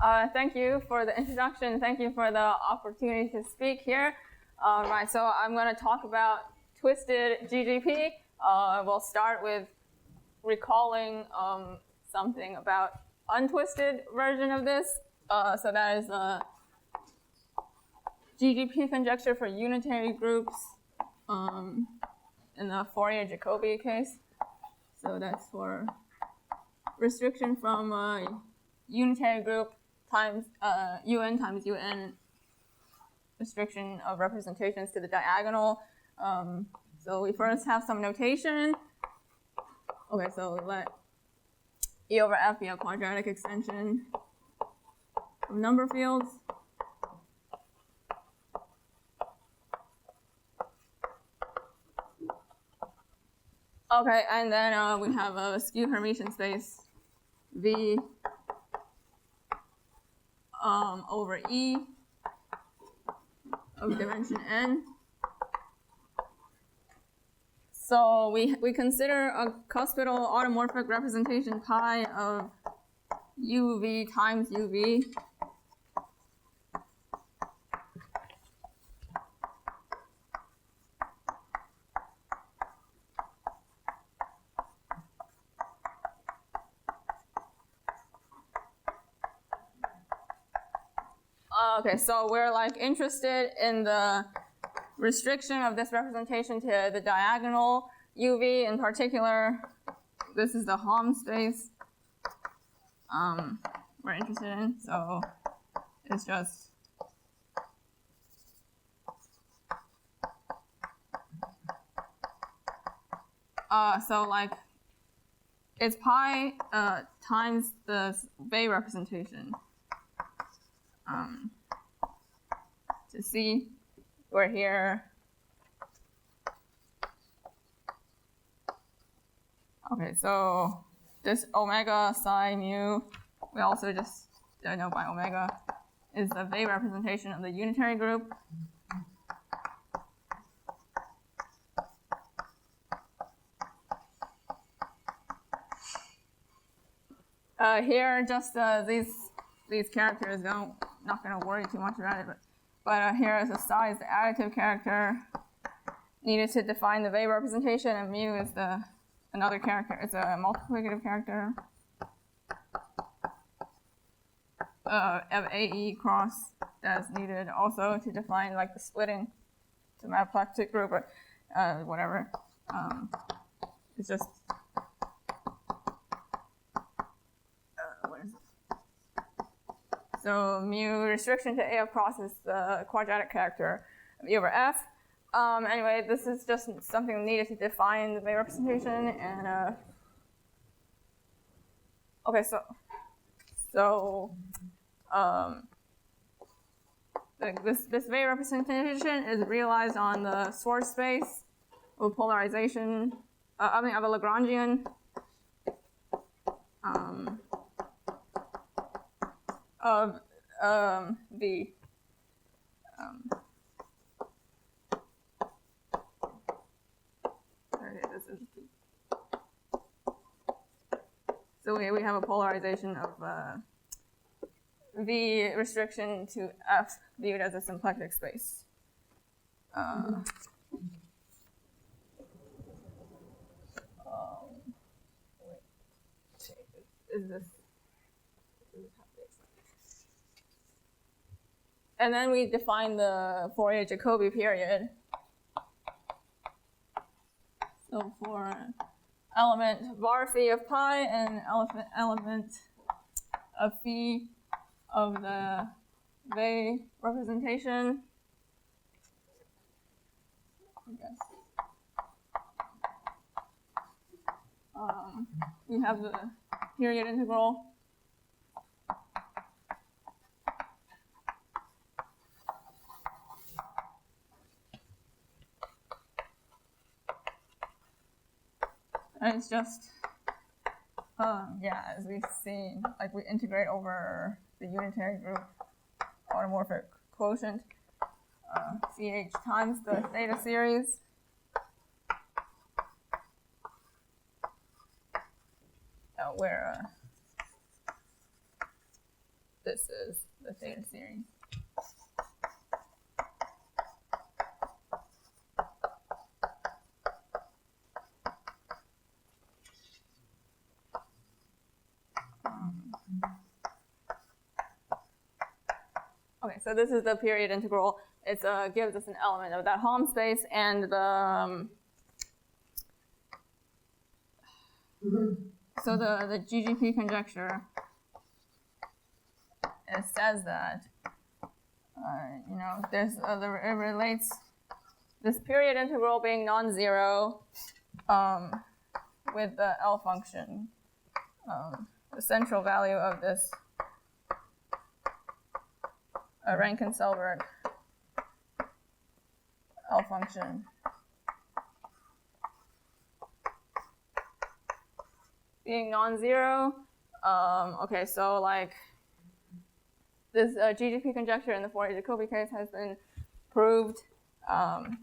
Thank you for the introduction. Thank you for the opportunity to speak here. Right, so I'm going to talk about twisted GGP. We'll start with recalling something about untwisted version of this. So that is the GGP conjecture for unitary groups in the Fourier-Jacobi case. So that's for restriction from a unitary group times un times un restriction of representations to the diagonal. So we first have some notation. Okay, so let E over F be a quadratic extension of number fields. Okay, and then we have a skew-Hermitian space V over E of dimension n. So we consider a cuspidal automorphic representation pi of uv times uv. Okay, so we're like interested in the restriction of this representation to the diagonal UV in particular. This is the Hom space we're interested in. So it's just so like it's pi times the Bay representation. To see, we're here. Okay, so this omega psi mu, we also just know by omega, is the Bay representation of the unitary group. Here, just these characters not going to worry too much about it, but here is a psi is the additive character needed to define the Bay representation, and mu is another character. It's a multiplicative character of AE cross that is needed also to define like the splitting to Mathématiques group or whatever. It's just what is it? So mu restriction to A of cross is the quadratic character of E over F. Anyway, this is just something needed to define the Bay representation. And okay, this Bay representation is realized on the source space of polarization. Of a Lagrangian. Of V. So we have a polarization of V restriction to F viewed as a symplectic space. Is this? And then we define the Fourier-Jacobi period. So for element var phi of pi and element of phi of the Bay representation, I guess. We have the period integral. And it's just, as we've seen, like we integrate over the unitary group automorphic quotient, CH times the theta series. Where this is the theta series. Okay, so this is the period integral. It gives us an element of that Helm space, and the so the GGP conjecture, it says that there's it relates this period integral being non-zero with the L function, the central value of this Rankin-Selberg L function being non-zero. Okay, so like this GGP conjecture in the Fourier-Jacobi case has been proved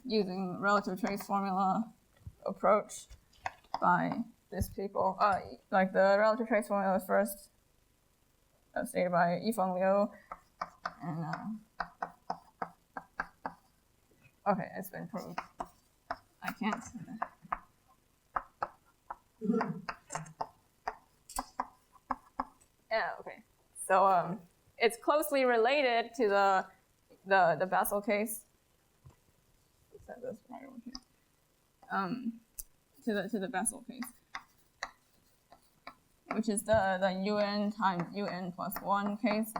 using relative trace formula approach by these people. Like the relative trace formula was first stated by Yifeng Liu, and okay, it's been proved. I can't. Yeah. Okay. So it's closely related to the Bessel case. Set this right over here. To the Bessel case, which is the UN times UN plus 1 case,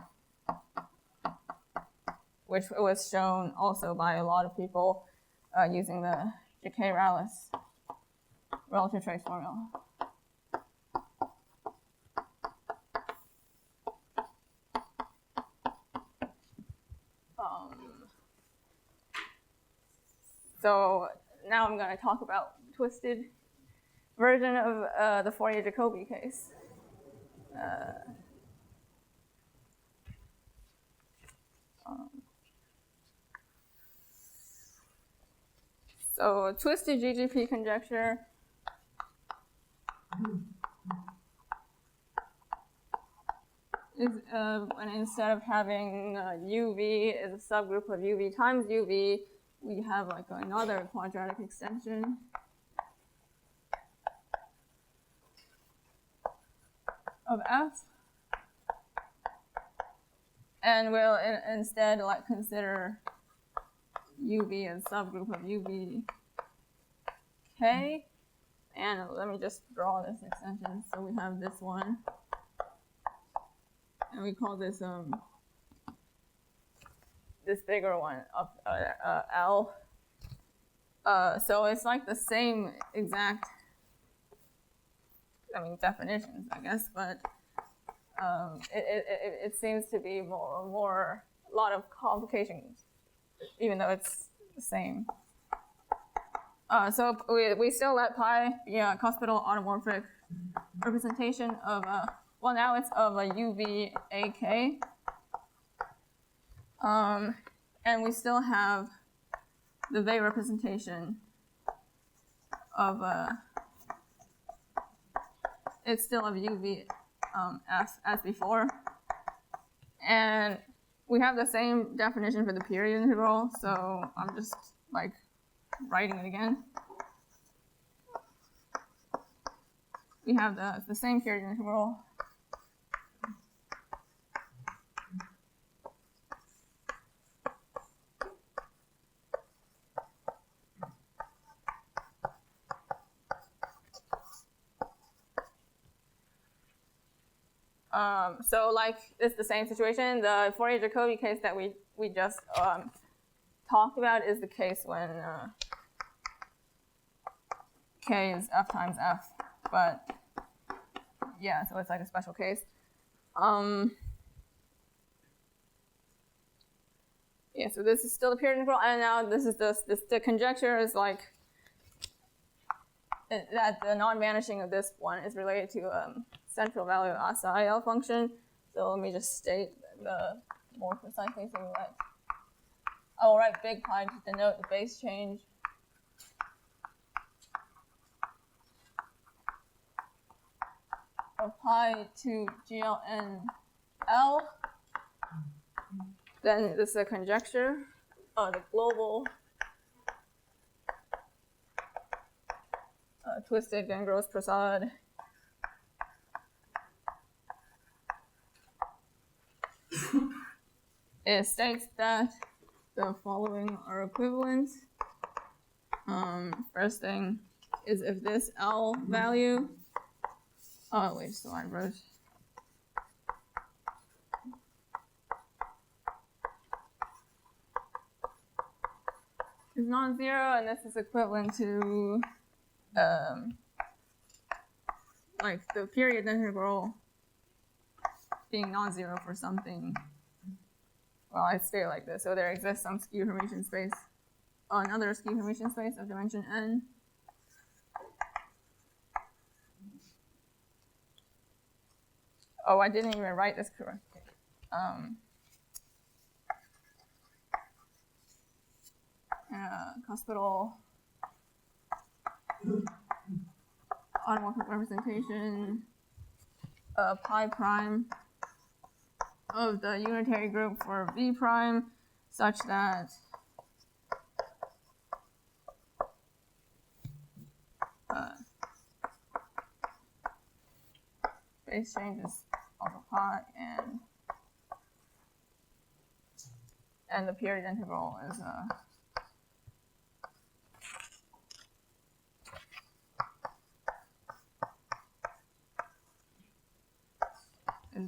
which was shown also by a lot of people using the Jacquet-Rallis relative trace formula. So now I'm going to talk about twisted version of the Fourier-Jacobi case. So twisted GGP conjecture is when instead of having UV is a subgroup of UV times UV, we have like another quadratic extension of F, and we'll instead like consider UV as subgroup of UV K, and let me just draw this extension. So we have this one, and we call this this bigger one of L. So it's like the same exact, definitions, I guess, but it seems to be a lot of complications, even though it's the same. So we still let pi be a cuspidal automorphic representation of well, now it's of a UV AK. And we still have the Weil representation of it's still of UV F as before, and we have the same definition for the period integral. So I'm just like writing it again. We have the same period integral. So like it's the same situation. The Fourier-Jacobi case that we just talked about is the case when K is F times F, but yeah, so it's like a special case. Yeah, so this is still the period integral, and now this is the conjecture is like that the non-vanishing of this one is related to central value of aix-marseille L function. So let me just state the more precisely. So I will write big pi to denote the base change of pi to GLN L Then this is a conjecture, the global twisted Gan-Gross-Prasad. It states that the following are equivalent. First thing is if this L value, oh wait, so I wrote. Is non-zero, and this is equivalent to like the period integral being non-zero for something. Well, I state it like this. So there exists some skew-Hermitian space, another skew-Hermitian space of dimension n. Oh, I didn't even write this correctly. Hospital automorphic representation pi prime of the unitary group for V prime such that base change is also pi and the period integral is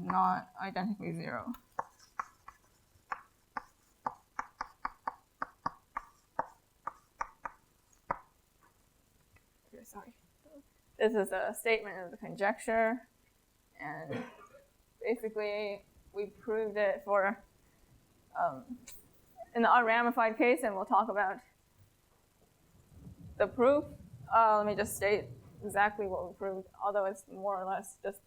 not identically zero. Okay, sorry. This is a statement of the conjecture, and basically we proved it for in the unramified case, and we'll talk about the proof. Let me just state exactly what we proved, although it's more or less just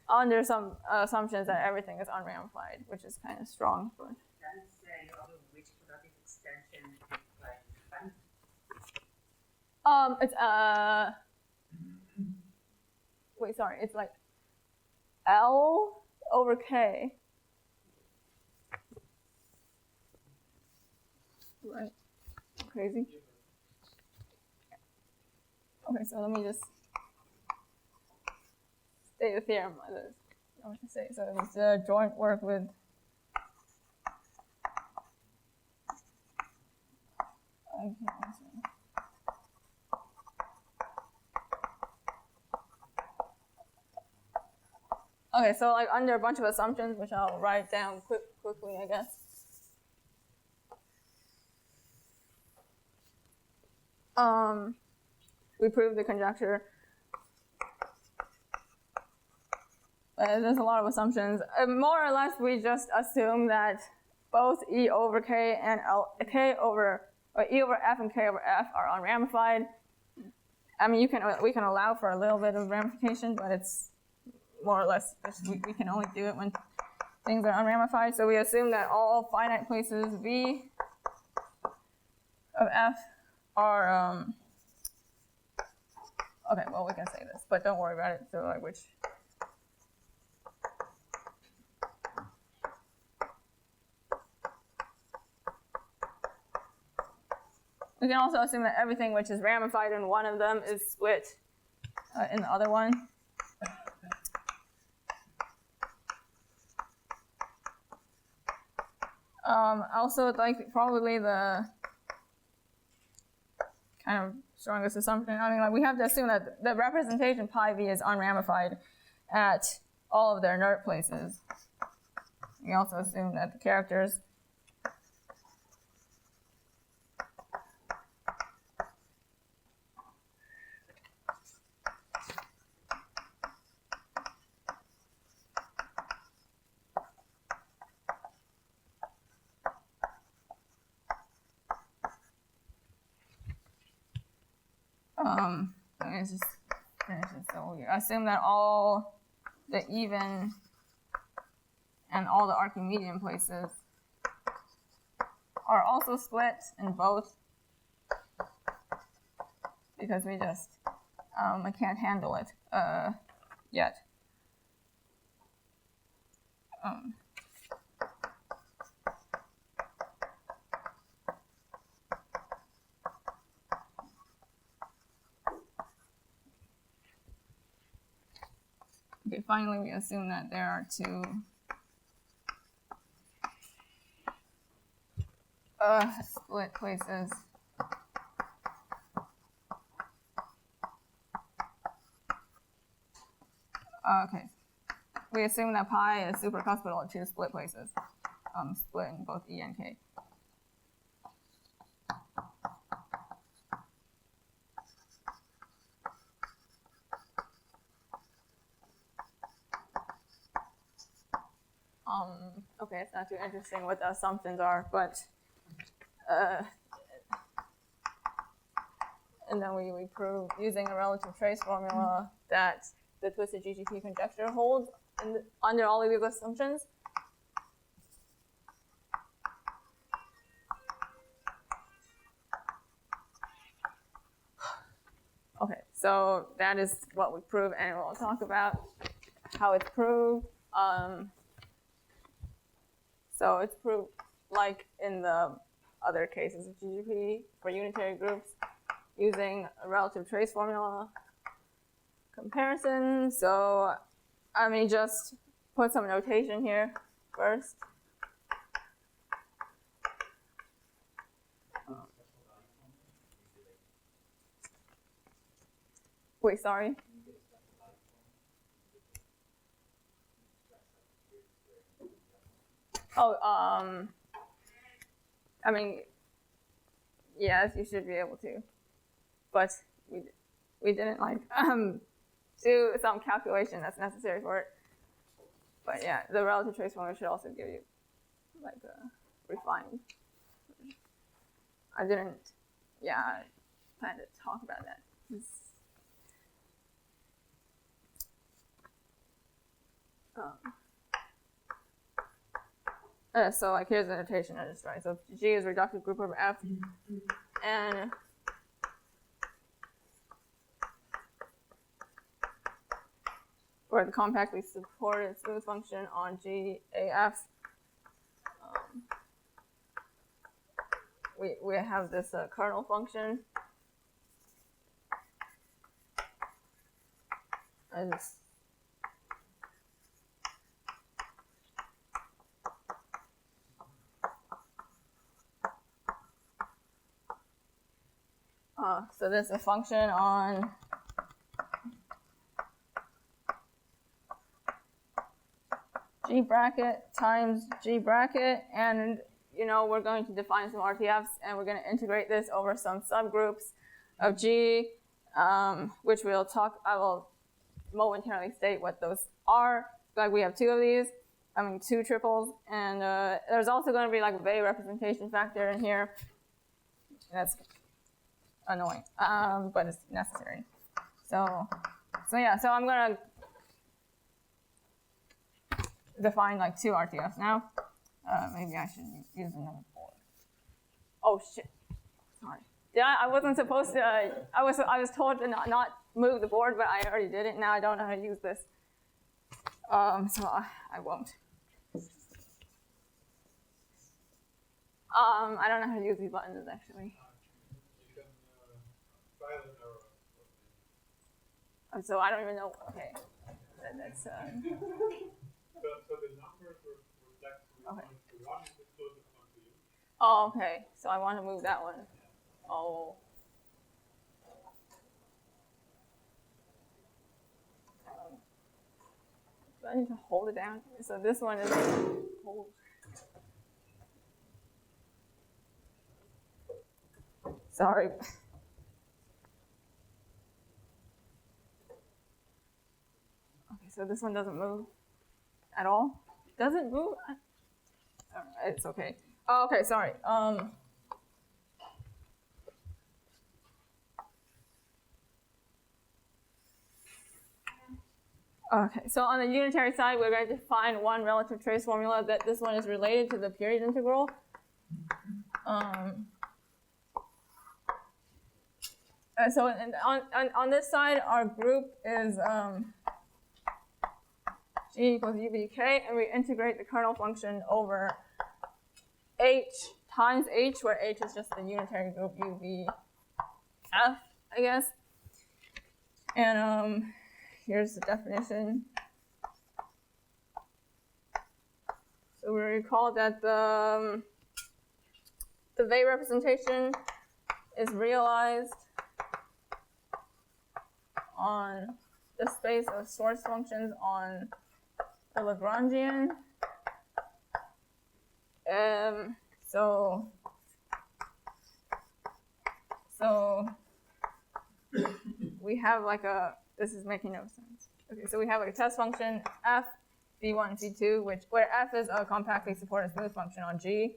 under some assumptions that everything is unramified, which is kind of strong. But Can you say which quadratic extension it's wait, sorry, it's like L over K. Right. Crazy. Okay, so let me just state the theorem. I want to say so. It's a joint work with okay, so like under a bunch of assumptions, which I'll write down quickly, I guess. We proved the conjecture. There's a lot of assumptions. More or less, we just assume that both E over K and E over F and K over F are unramified. I mean, we can allow for a little bit of ramification, but it's more or less just we can only do it when things are unramified. So we assume that all finite places V of F are okay. Well, we can say this, but don't worry about it. So like which. We can also assume that everything which is ramified in one of them is split in the other one. Also, like probably the kind of strongest assumption. I mean, like we have to assume that the representation pi v is unramified at all of their inert places. We also assume that the characters let me just finish it. So we assume that all the even and all the Archimedean places are also split in both because we just I can't handle it yet. Okay, finally, we assume that there are two split places. Okay, we assume that pi is supercuspidal at two split places, split in both E and K. Okay, it's not too interesting what the assumptions are, but and then we prove using a relative trace formula that the twisted GGP conjecture holds under all of these assumptions. Okay, so that is what we prove, and we'll talk about how it's proved. So it's proved like in the other cases of GGP for unitary groups using a relative trace formula comparison. So I mean, just put some notation here first. Wait, sorry. Oh, I mean, yes, you should be able to, but we didn't like do some calculation that's necessary for it. But yeah, the relative trace formula should also give you like a refined. I didn't, yeah, plan to talk about that. So like here's the notation I just write. So G is a reductive group over F, and for the compactly supported smooth function on GAF, we have this kernel function. So there's a function on G bracket times G bracket, and we're going to define some RTFs, and we're going to integrate this over some subgroups of G, which I will momentarily state what those are. Like we have two of these, two triples, and there's also going to be like a Bay representation factor in here. That's annoying, but it's necessary. So I'm going to define like two RTFs now. Maybe I should use another board. Oh shit! Sorry. Yeah, I wasn't supposed to. I was told to not move the board, but I already did it. Now I don't know how to use this. So I won't. I don't know how to use these buttons actually. You can trial and error. So I don't even know. Okay, that's. So the numbers reflect Okay. to one is the closest one to you. Oh, okay. So I want to move that one. Oh. Do I need to hold it down? So this one is hold. Sorry. Okay, so this one doesn't move at all. Does it move? It's okay. Oh, okay, sorry. Okay, so on the unitary side, we're going to find one relative trace formula that this one is related to the period integral. So on this side, our group is G equals UVK, and we integrate the kernel function over H times H, where H is just the unitary group UVF, I guess. And here's the definition. So we recall that the Weil representation is realized on the space of source functions on the Lagrangian. So we have like this is making no sense. Okay, so we have like a test function f v1, v2, where f is a compactly supported smooth function on G,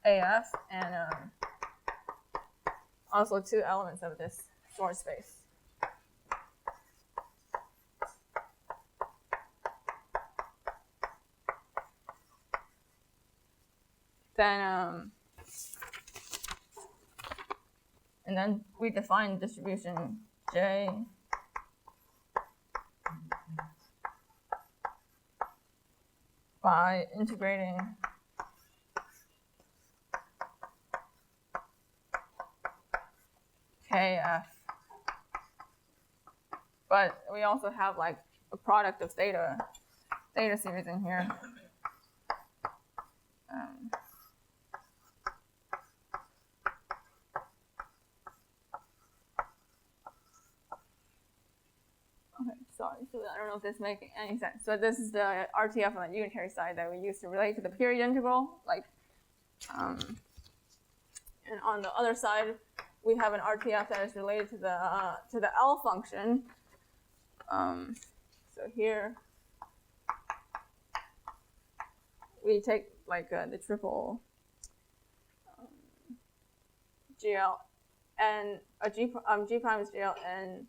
AF, and also two elements of this source space. Then and then we define distribution J by integrating KF. But we also have like a product of theta series in here. Okay, sorry, so I don't know if this makes any sense. So this is the RTF on the unitary side that we use to relate to the period integral, and on the other side, we have an RTF that is related to the L function. So here we take like the triple GL and G prime is GL and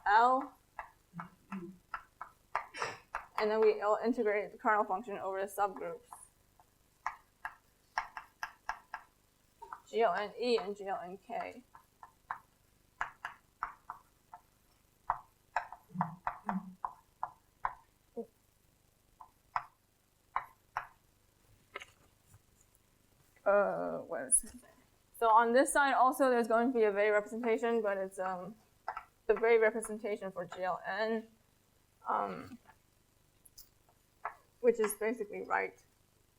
L, and then we'll integrate the kernel function over the subgroups GLN E and GLN K. What is it? So on this side also there's going to be a Weil representation, but it's the Weil representation for GLN, which is basically right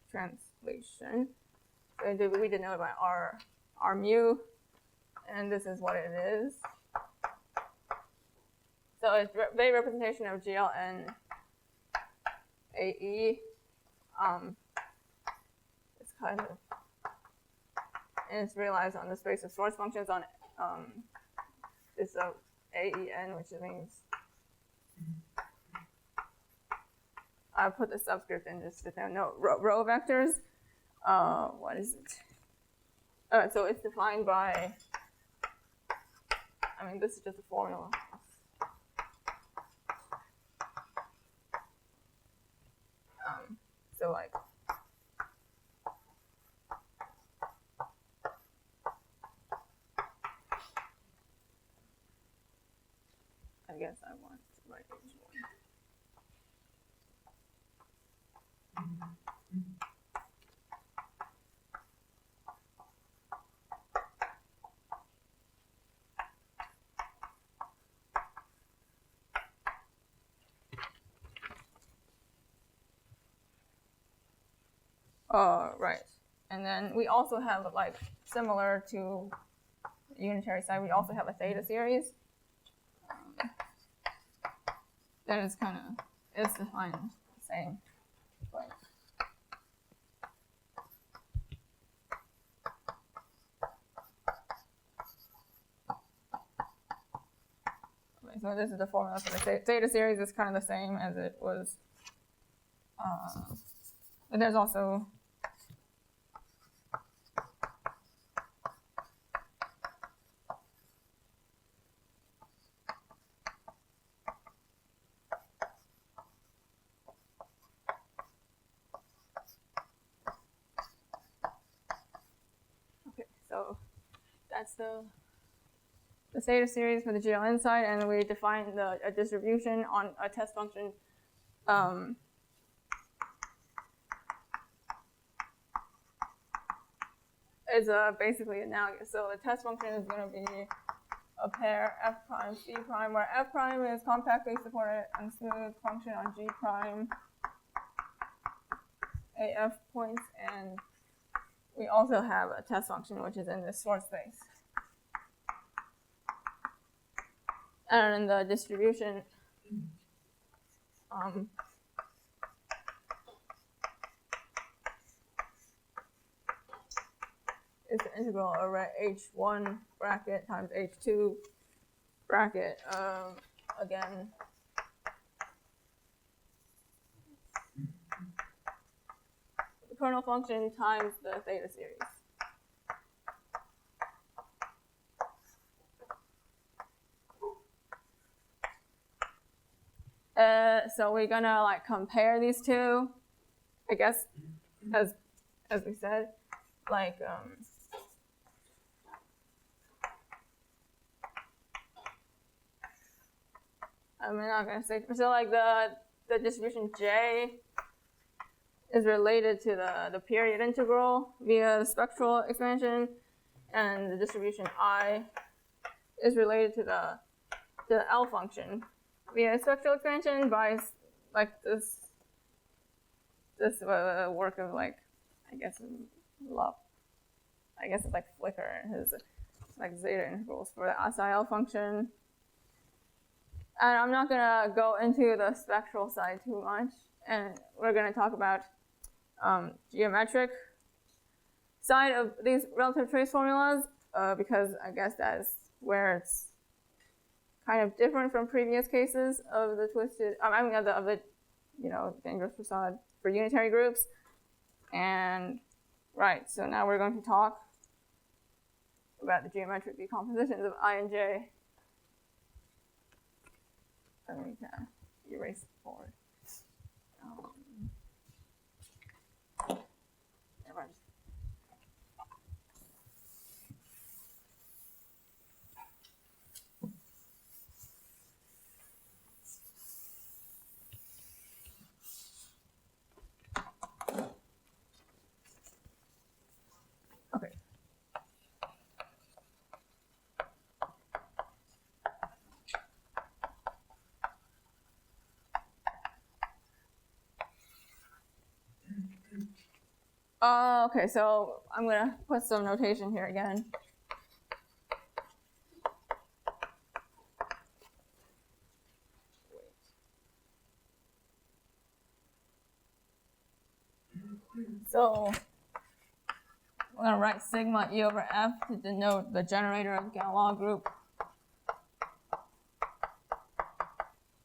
translation. So we denote by R mu, and this is what it is. So it's Weil representation of GLN AE. It's kind of, and it's realized on the space of source functions on this AEN, which means I put the subscript in just to know row vectors. What is it? So it's defined by, I mean, this is just a formula. So like, I guess I want to write H1. Right. And then we also have, like, similar to the unitary side, we also have a theta series. That is kind of, it's defined the same way. Okay, so this is the formula for the theta series. It's kind of the same as it was. But there's also so that's the theta series for the GLN side, and we define a distribution on a test function. Is basically analogous. So the test function is going to be a pair f prime c prime, where f prime is compactly supported and smooth function on g prime, AF points, and we also have a test function which is in this short space. And the distribution is the integral over h1 bracket times h2 bracket, again, the kernel function times the theta series. So we're gonna like compare these two, I guess, as we said, like I'm not gonna say so. Like the distribution J is related to the period integral via the spectral expansion, and the distribution I is related to the L function via spectral expansion by like this work of like I guess it's like Flicker and his like zeta integrals for the SIL function. And I'm not gonna go into the spectral side too much, and we're gonna talk about geometric side of these relative trace formulas because I guess that's where it's kind of different from previous cases of the twisted, of the Gan-Gross-Prasad for unitary groups. And right, so now we're going to talk about the geometric decompositions of I and J. Let me kind of erase forward. Okay. Okay, so I'm gonna put some notation here again. So we're gonna write sigma E over F to denote the generator of the Galois group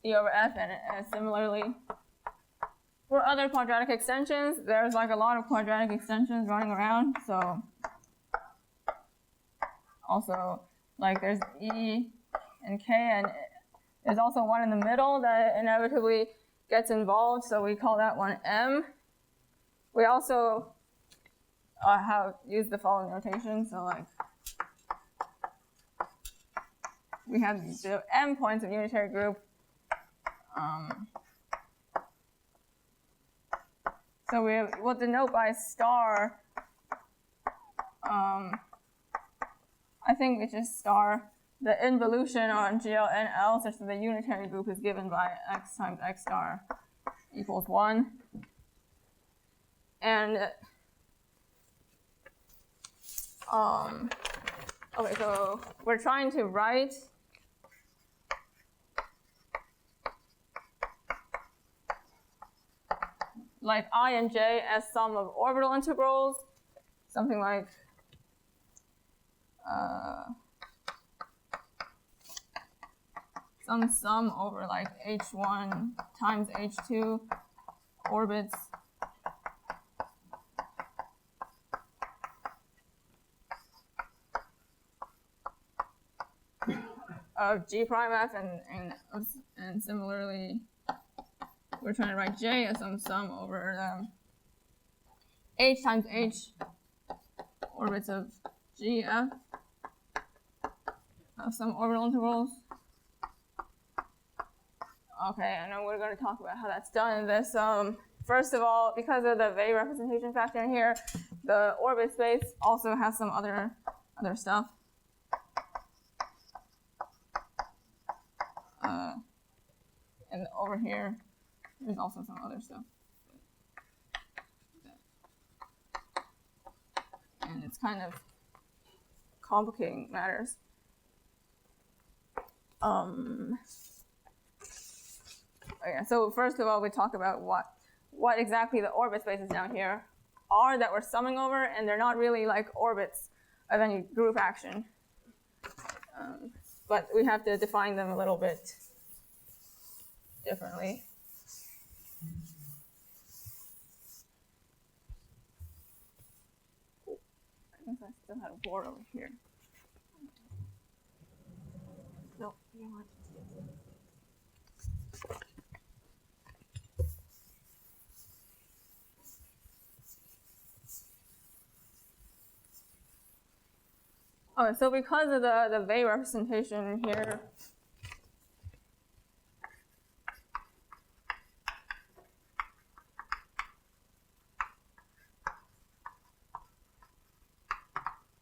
E over F, and similarly for other quadratic extensions, there's like a lot of quadratic extensions running around. So also like there's E and K, and there's also one in the middle that inevitably gets involved. So we call that one M. We also have used the following notation. So like we have the M points of unitary group. So we'll denote by star, I think it's just star, the involution on GL and L such that the unitary group is given by x times x star equals 1. And okay, so we're trying to write like I and J as sum of orbital integrals, something like some sum over like h1 times h2 orbits of G prime F, and similarly we're trying to write J as some sum over H times H orbits of G F of some orbital integrals. Okay, and then we're going to talk about how that's done in this. First of all, because of the Weil representation factor in here, the orbit space also has some other stuff. And over here, there's also some other stuff that and it's kind of complicating matters. Yeah, so first of all, we talk about what exactly the orbit spaces down here are that we're summing over, and they're not really like orbits of any group action. But we have to define them a little bit differently. I think I still had a board over here. No, you want. Oh, so because of the Weil representation here,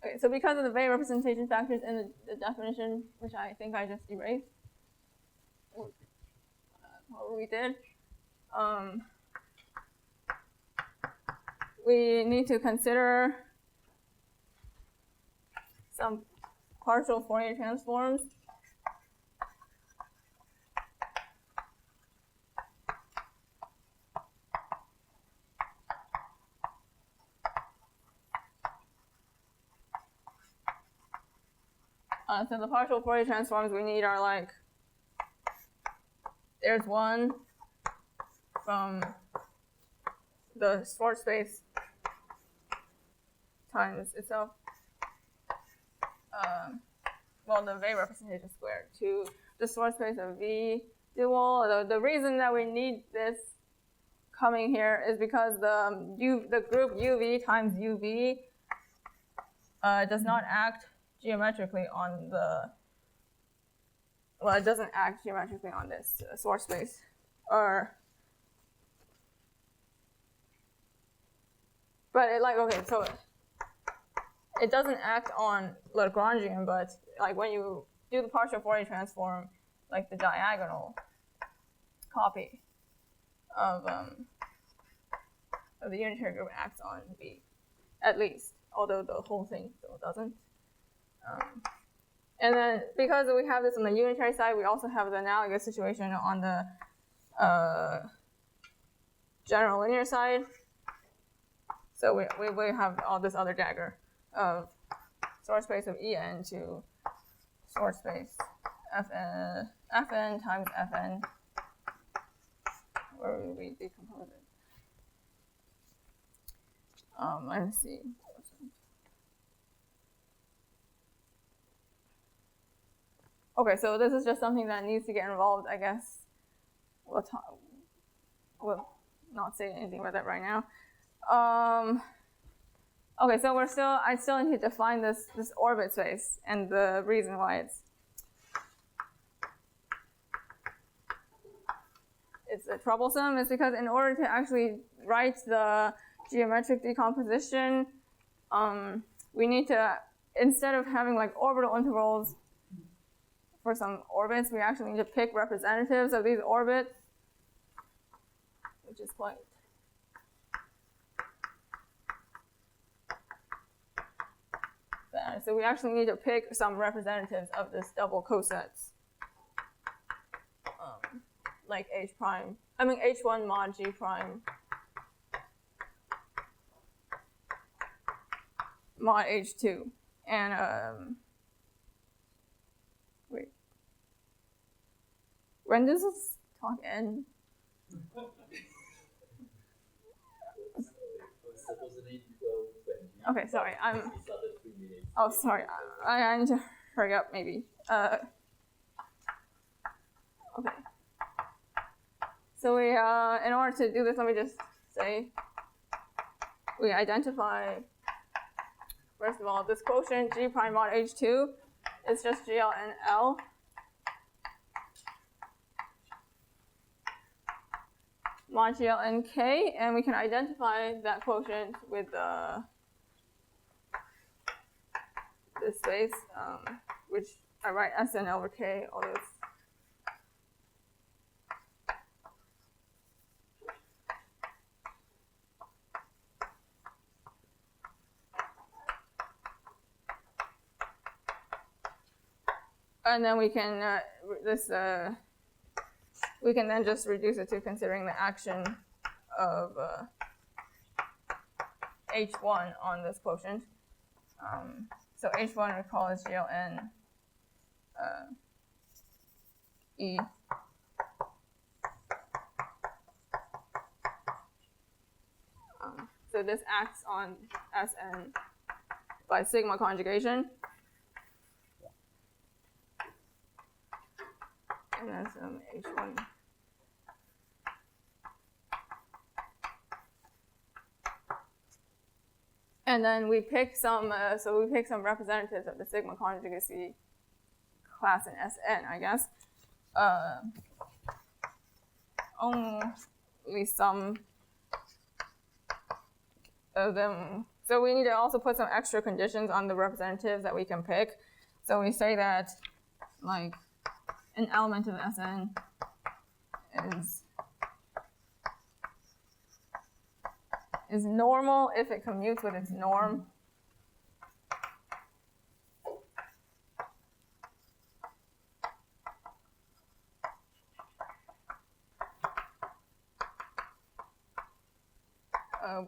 okay, so because of the Weil representation factors in the definition, which I think I just erased, what we did, we need to consider some partial Fourier transforms. So the partial Fourier transforms we need are like, there's one from the Schwarz space times itself. Well, the Weil representation squared to the Schwarz space of V dual. The reason that we need this coming here is because the group UV times UV does not act geometrically on the, well, it doesn't act geometrically on this Schwarz space, but it like, okay, so it doesn't act on Lagrangian, but like when you do the partial Fourier transform, like the diagonal copy of the unitary group acts on V, at least, although the whole thing still doesn't. And then because we have this on the unitary side, we also have the analogous situation on the general linear side. So we have all this other dagger of Schwarz space of En to Schwarz space Fn times Fn, where we decompose it. Let's see. Okay, so this is just something that needs to get involved, I guess. We'll not say anything about that right now. Okay, so I still need to define this orbit space, and the reason why it's troublesome is because in order to actually write the geometric decomposition, we need to, instead of having like orbital intervals for some orbits, we actually need to pick representatives of these orbits, which is quite bad. So we actually need to pick some representatives of this double cosets, like H1 mod G prime mod H2, and wait, when does this talk end? Okay, sorry, oh, sorry, I need to hurry up, maybe. Okay. So we, in order to do this, let me just say, we identify, first of all, this quotient G prime mod H2 is just GLNL. Mod GLNK, and we can identify that quotient with this space, which I write Sn over K, although it's And then we can we can then just reduce it to considering the action of H1 on this quotient. So H1 we call as GLN E. So this acts on Sn by sigma conjugation. And that's H1. And then we pick some, representatives of the sigma conjugacy class in Sn, I guess. Only some of them. So we need to also put some extra conditions on the representatives that we can pick. So we say that, like, an element of Sn is normal if it commutes with its norm.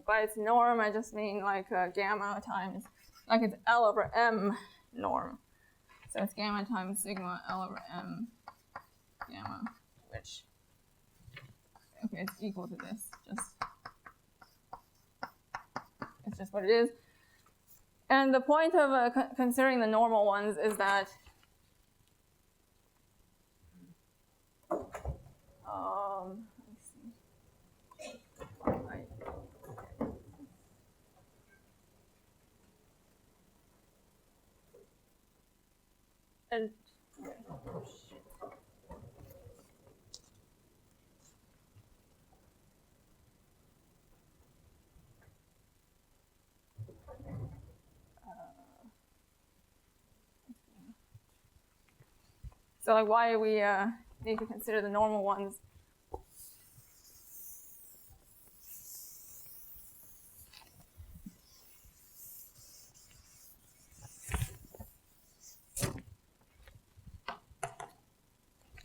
By its norm, I just mean like gamma times, like it's L over M norm. So it's gamma times sigma L over M gamma, which, okay, it's equal to this. It's just what it is. And the point of considering the normal ones is that let's see. And so like why we need to consider the normal ones.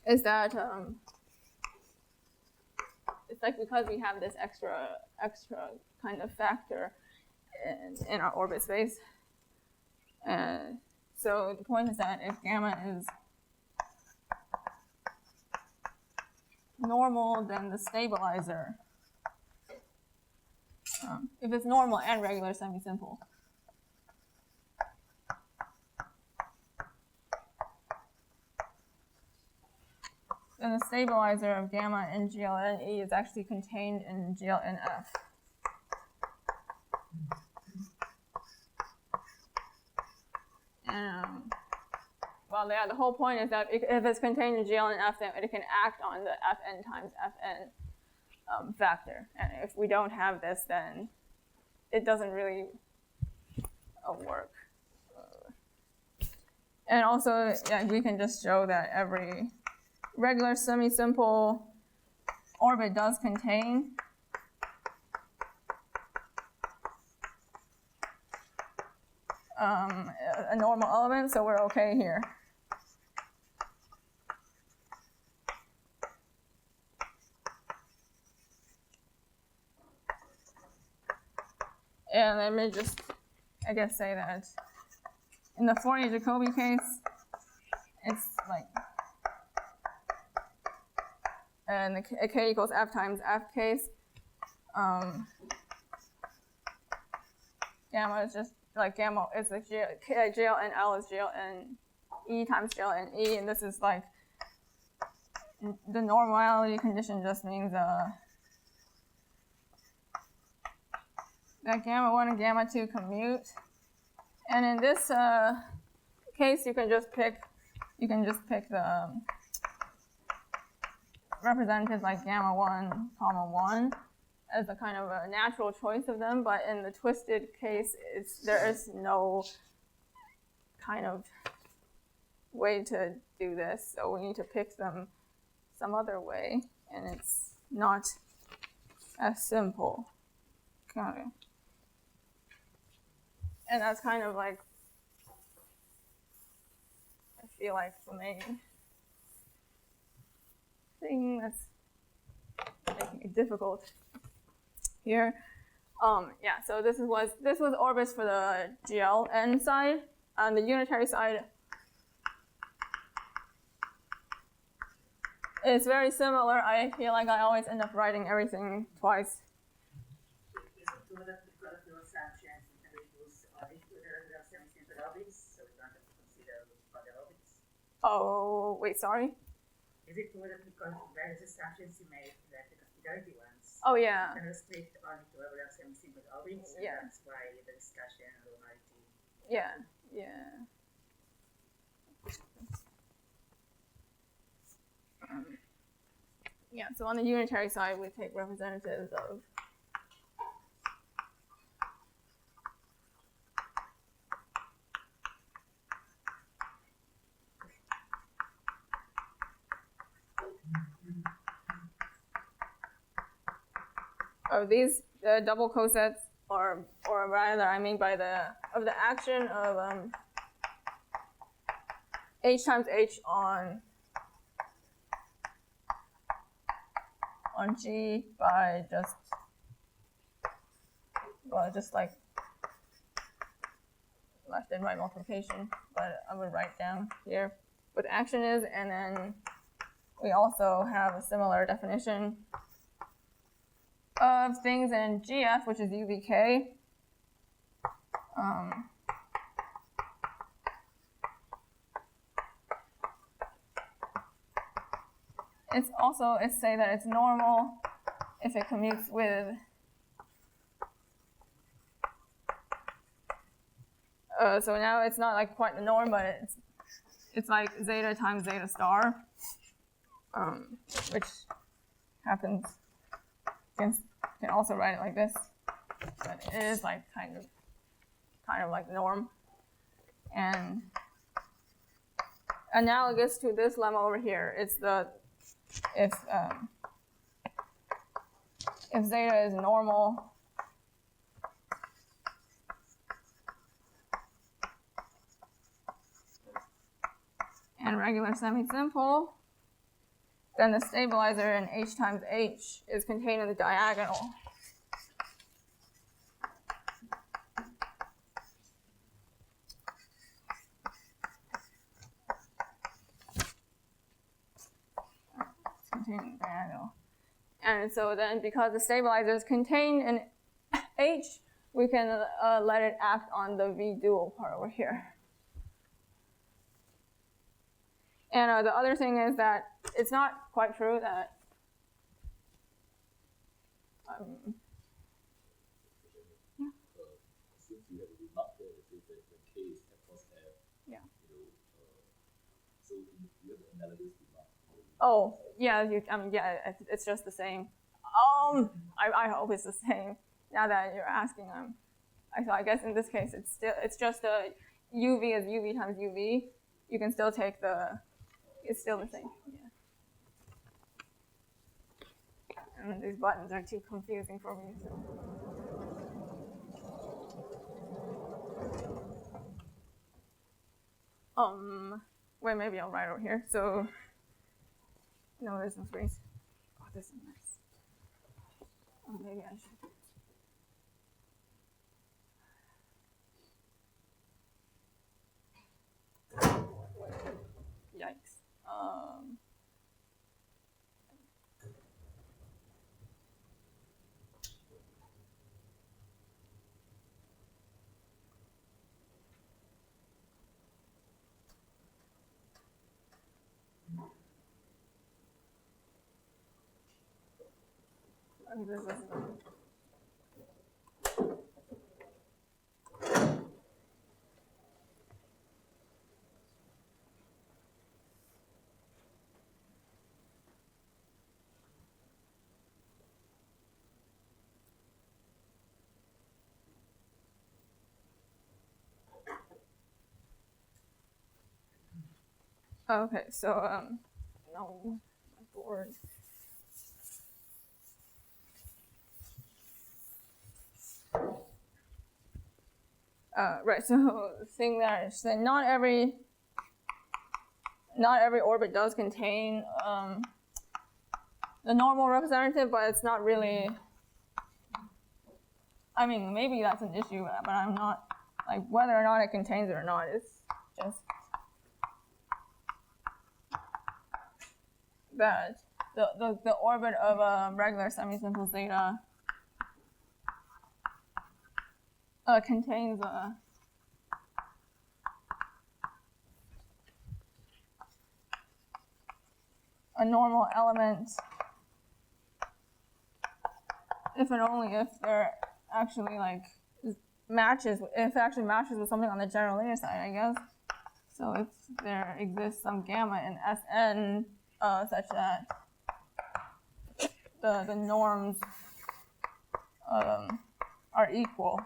Is that it's like because we have this extra kind of factor in our orbit space. So the point is that if gamma is normal, then the stabilizer, if it's normal and regular semi-simple, then the stabilizer of gamma in GLN E is actually contained in GLN F. And, well, yeah, the whole point is that if it's contained in GLN F, then it can act on the Fn times Fn factor. And if we don't have this, then it doesn't really work. And also, yeah, we can just show that every regular semi-simple orbit does contain a normal element, so we're okay here. And let me just, I guess, say that in the Fourier-Jacobi case, it's like and the k equals f times f case. Gamma is just like gamma is like GLN L is GLN E times GLN E, and this is like the normality condition just means that gamma 1 and gamma 2 commute. And in this case, you can just pick the representatives like gamma 1, comma 1 as a kind of a natural choice of them, but in the twisted case, there is no kind of way to do this, so we need to pick them some other way, and it's not as simple. Okay. And that's kind of like, if feel like the main thing that's making it difficult here. Yeah, so this was orbits for the GLN side, and the unitary side is very similar. I feel like I always end up writing everything twice. Is it true that because of your assumptions, we can reduce only to the regular semi-simple orbits, so we don't have to consider other orbits? Oh, wait, sorry? Is it true that because of various assumptions you made, like the considerability ones, Oh, yeah. you can restrict only to regular semi-simple orbits, and Yeah. that's why the discussion on normality. Yeah, yeah. Yeah, so on the unitary side, we take representatives of these double cosets, or rather, I mean by the action of h times h on G by just like left and right multiplication, but I would write down here what the action is, and then we also have a similar definition of things in GF, which is UVK. It's say that it's normal if it commutes with so now it's not like quite the norm, but it's like zeta times zeta star, which happens. Can also write it like this, but it is like kind of like the norm, and analogous to this lemma over here. It's if zeta is normal, and regular semi-simple, then the stabilizer in h times h is contained in the diagonal. It's contained in the diagonal. And so then because the stabilizer is contained in h, we can let it act on the V dual part over here. And the other thing is that it's not quite true that since you have remarked that it is the case across F, yeah. So you have analogous remark. Oh, yeah, yeah, it's just the same. I hope it's the same. Now that you're asking, so I guess in this case it's just a UV is UV times UV. You can still take it's still the same. Yeah. And these buttons are too confusing for me. So. Wait, maybe I'll write over here. So, no, there's no space. Oh, this is nice. Oh, maybe I should. Yikes. This is okay, so no, my board. Right, so the thing there is that not every not every orbit does contain the normal representative, but it's not really. I mean, maybe that's an issue, but I'm not, like, whether or not it contains it or not, it's just that the orbit of a regular semisimple zeta contains a normal element if and only if they're actually like matches, if it actually matches with something on the general linear side, I guess. So if there exists some gamma in Sn such that the norms are equal,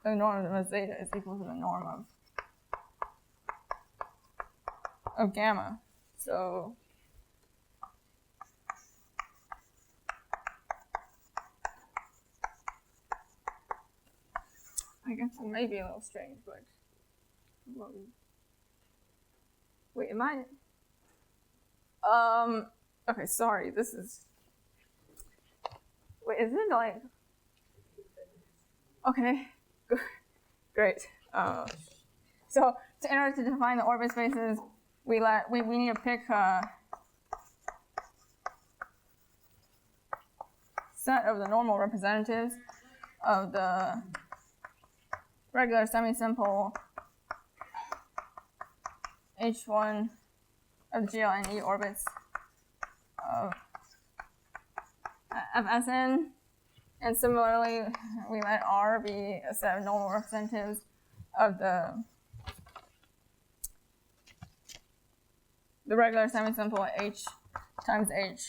the norm of zeta is equal to the norm of gamma. So I guess it may be a little strange, but wait, am I? Okay, sorry. This is. Wait, is it like? Okay, great. So in order to define the orbit spaces, we need to pick a set of the normal representatives of the regular semisimple H1 of the GLNE orbits of Sn, and similarly we let R be a set of normal representatives of the regular semisimple H times H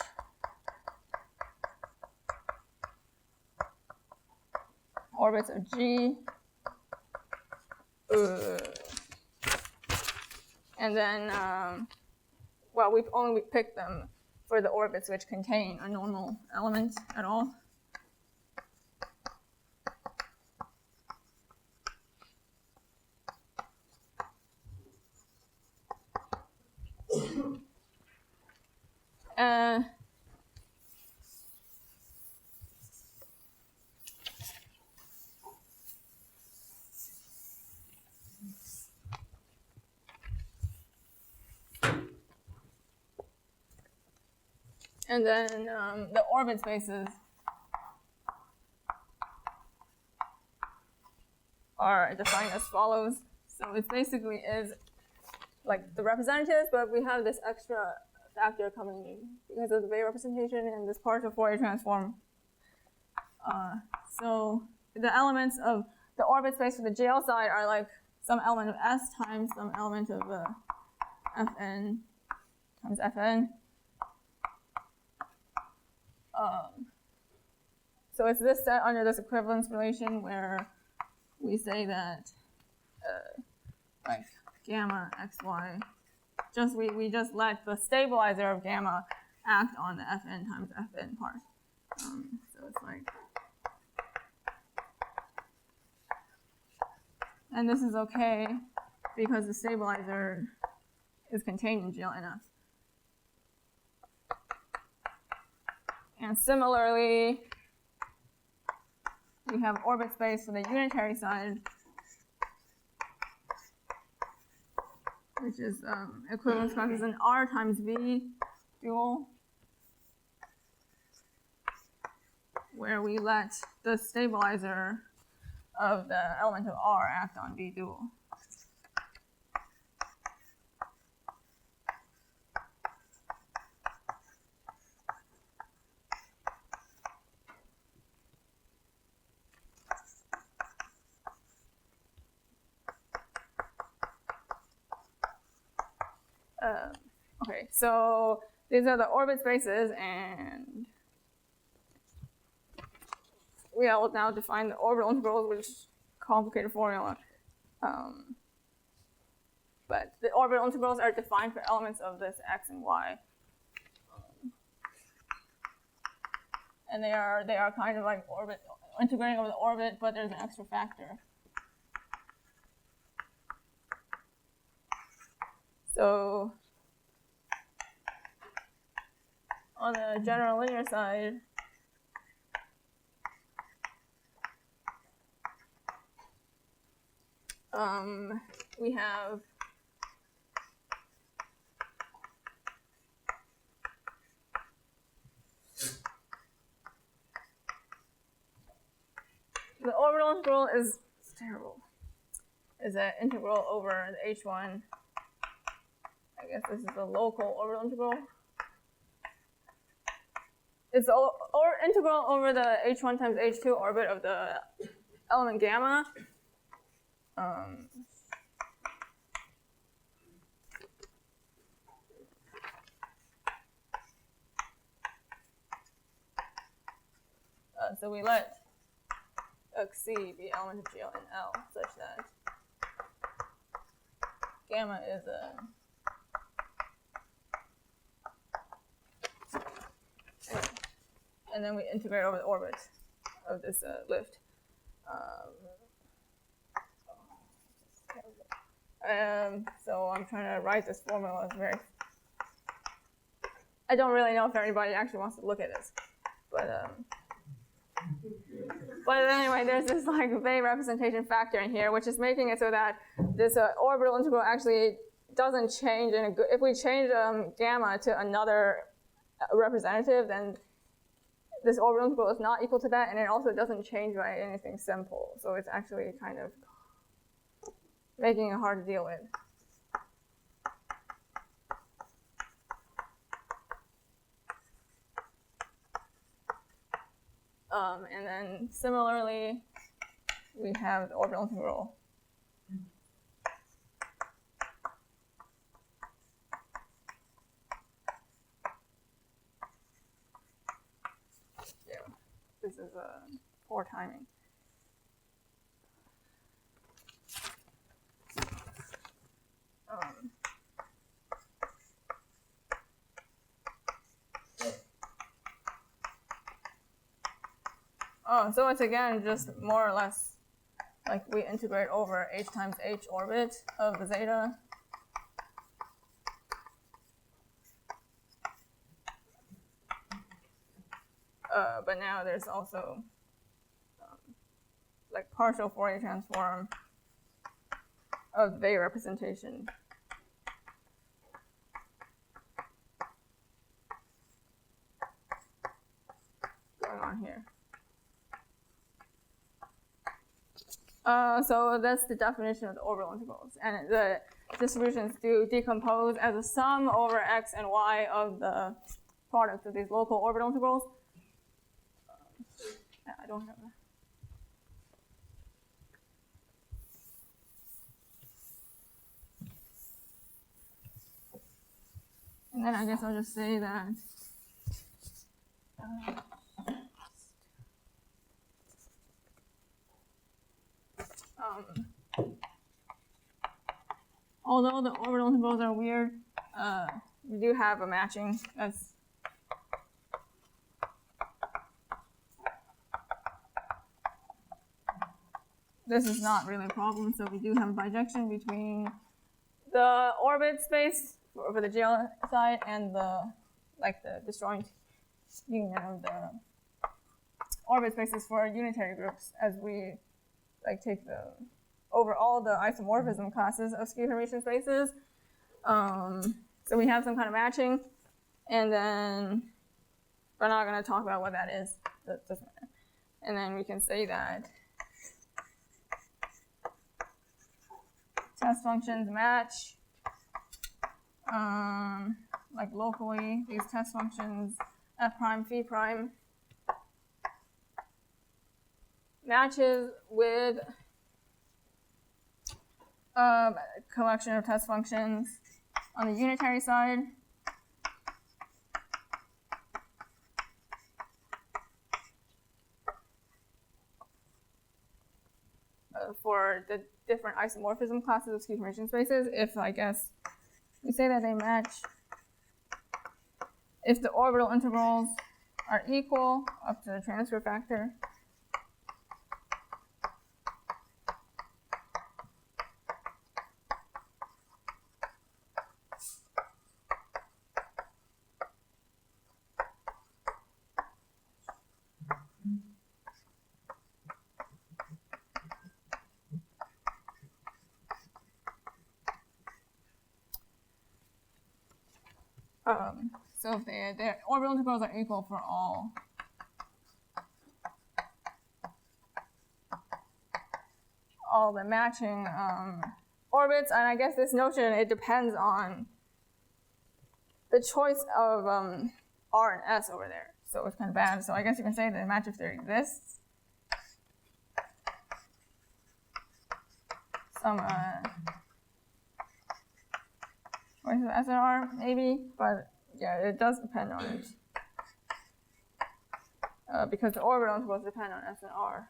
orbits of G. And then, well, we've only picked them for the orbits which contain a normal element at all. And then the orbit spaces are defined as follows. So it basically is like the representatives, but we have this extra factor coming in because of the Bay representation and this partial Fourier transform. So the elements of the orbit space for the GL side are like some element of S times some element of Fn times Fn. So it's this set under this equivalence relation where we say that like gamma xy, we just let the stabilizer of gamma act on the Fn times Fn part. So it's like, and this is okay because the stabilizer is contained in GLNF. And similarly, we have orbit space for the unitary side, which is equivalence causes an R times V dual, where we let the stabilizer of the element of R act on V dual. Okay, so these are the orbit spaces, and we will now define the orbital integrals, which is a complicated formula. But the orbital integrals are defined for elements of this x and y. And they are kind of like integrating over the orbit, but there's an extra factor. So on the general linear side, we have the orbital integral is terrible. Is an integral over the h1. I guess this is the local orbital integral. It's integral over the h1 times h2 orbit of the element gamma. So we let xc be element of GL in L such that gamma is a and then we integrate over the orbit of this lift. So I'm trying to write this formula. I don't really know if anybody actually wants to look at this, but anyway, there's this like Weil representation factor in here, which is making it so that this orbital integral actually doesn't change. If we change gamma to another representative, then this orbital integral is not equal to that, and it also doesn't change by anything simple. So it's actually kind of making it hard to deal with. And then similarly, we have the orbital integral. Yeah, this is poor timing. So it's again just more or less like we integrate over h times h orbit of the zeta. But now there's also like partial Fourier transform of the Weil representation. Going on here. So that's the definition of the orbital integrals. And the distributions do decompose as a sum over x and y of the product of these local orbital integrals. I don't have that. And then I guess I'll just say that although the orbital integrals are weird, we do have a matching. This is not really a problem, so we do have a bijection between the orbit space for the GL side and the disjoint union of the orbit spaces for unitary groups as we take over all the isomorphism classes of skew-Hermitian spaces. So we have some kind of matching, and then we're not going to talk about what that is. That doesn't matter. And then we can say that test functions match, like locally, these test functions f prime, phi prime, matches with a collection of test functions on the unitary side. For the different isomorphism classes of skew-Hermitian spaces, if I guess we say that they match if the orbital integrals are equal up to the transfer factor. So if their orbital integrals are equal for all the matching orbits, and I guess this notion, it depends on the choice of R and S over there. So it's kind of bad. So I guess you can say that the match if there exists some choice of S and R, maybe, but yeah, it does depend on it. Because the orbital integrals depend on S and R.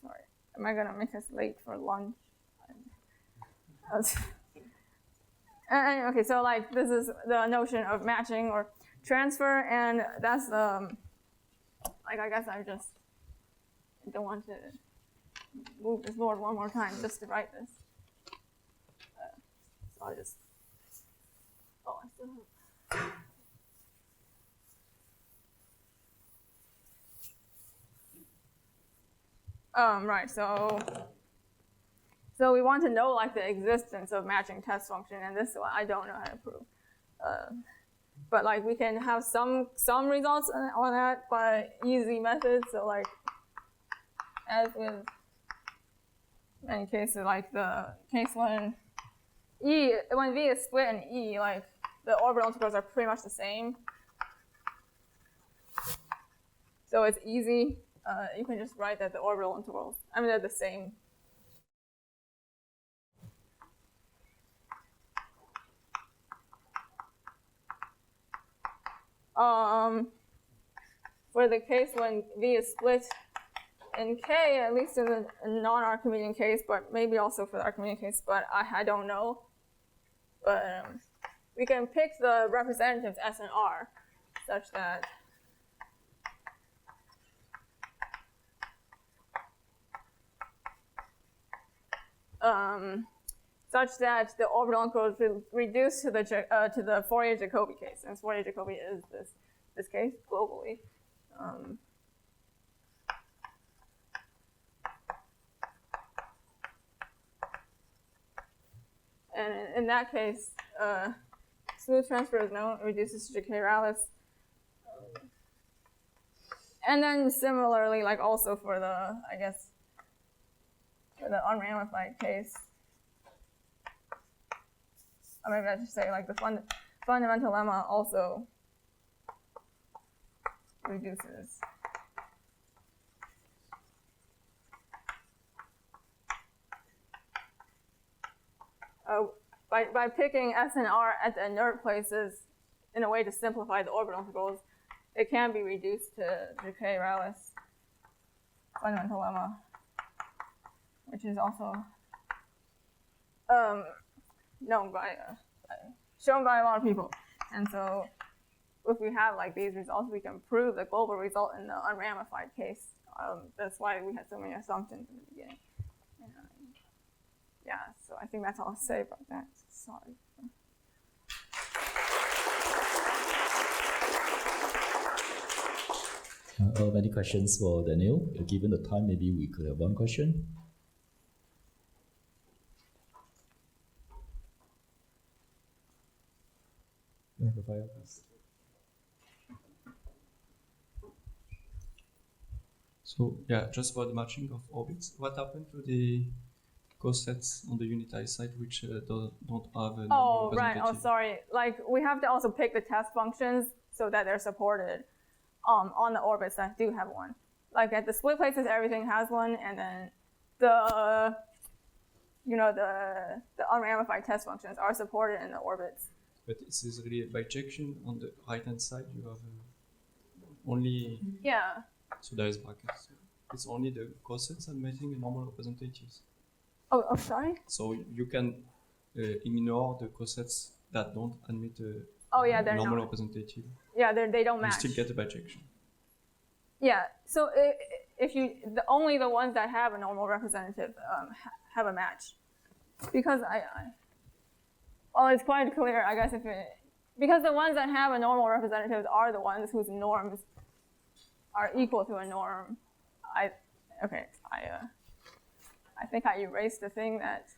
Sorry, am I gonna make us late for lunch? Okay, so like this is the notion of matching or transfer, and that's like I guess I just don't want to move this board one more time just to write this. So I'll just I still have. Right, so we want to know like the existence of matching test function, and this one I don't know how to prove. But like we can have some results on that by easy methods. So like as with many cases, like the case when V is split in E, like the orbital integrals are pretty much the same. So it's easy. You can just write that the orbital integrals, they're the same. For the case when V is split in K, at least in the non-Archimedean case, but maybe also for the Archimedean case, but I don't know. But we can pick the representatives S and R such that the orbital integrals will reduce to the Fourier Jacobi case, and Fourier Jacobi is this case globally. And in that case, smooth transfer is known, it reduces to J-K-Rallis. And then similarly, like also for the, I guess, for the unramified case, or maybe I should say like the fundamental lemma also reduces. By picking S and R at the inert places in a way to simplify the orbital integrals, it can be reduced to J-K-Rallis fundamental lemma, which is also known shown by a lot of people. And so if we have like these results, we can prove the global result in the unramified case. That's why we had so many assumptions in the beginning. Yeah, so I think that's all I'll say about that. Sorry. Many questions for Danielle. Given the time, maybe we could have one question. So yeah, just about the matching of orbits. What happened to the cosets on the unitary side which don't have a normal representative? Oh, sorry. Like we have to also pick the test functions so that they're supported on the orbits that do have one. Like at the split places, everything has one, and then the unramified test functions are supported in the orbits. But this is really a bijection. On the right-hand side, you have only... Yeah. So there is brackets. It's only the cosets admitting a normal representatives. Oh, sorry? So you can ignore the cosets that don't admit a normal representative. Yeah, they don't match. You still get a bijection. Yeah, so only the ones that have a normal representative have a match. Because it's quite clear, I guess, because the ones that have a normal representative are the ones whose norms are equal to a norm. I think I erased the thing that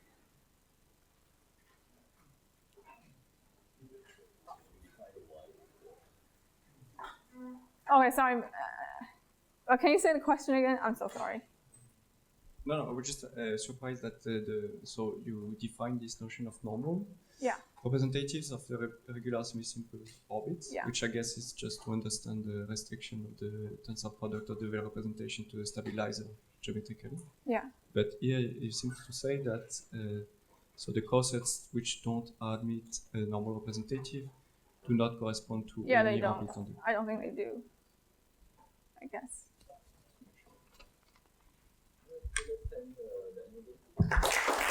Okay, sorry. Can you say the question again? I'm so sorry. No, I was just surprised that so you define this notion of normal Yeah. representatives of the regular semi-simple orbits, Yeah. which I guess is just to understand the restriction of the tensor product of the representation to a stabilizer geometrically. Yeah. But here it seems to say that so the cosets which don't admit a normal representative do not correspond to Yeah, any they don't. orbit on the. I don't think they do. I guess. Let's send the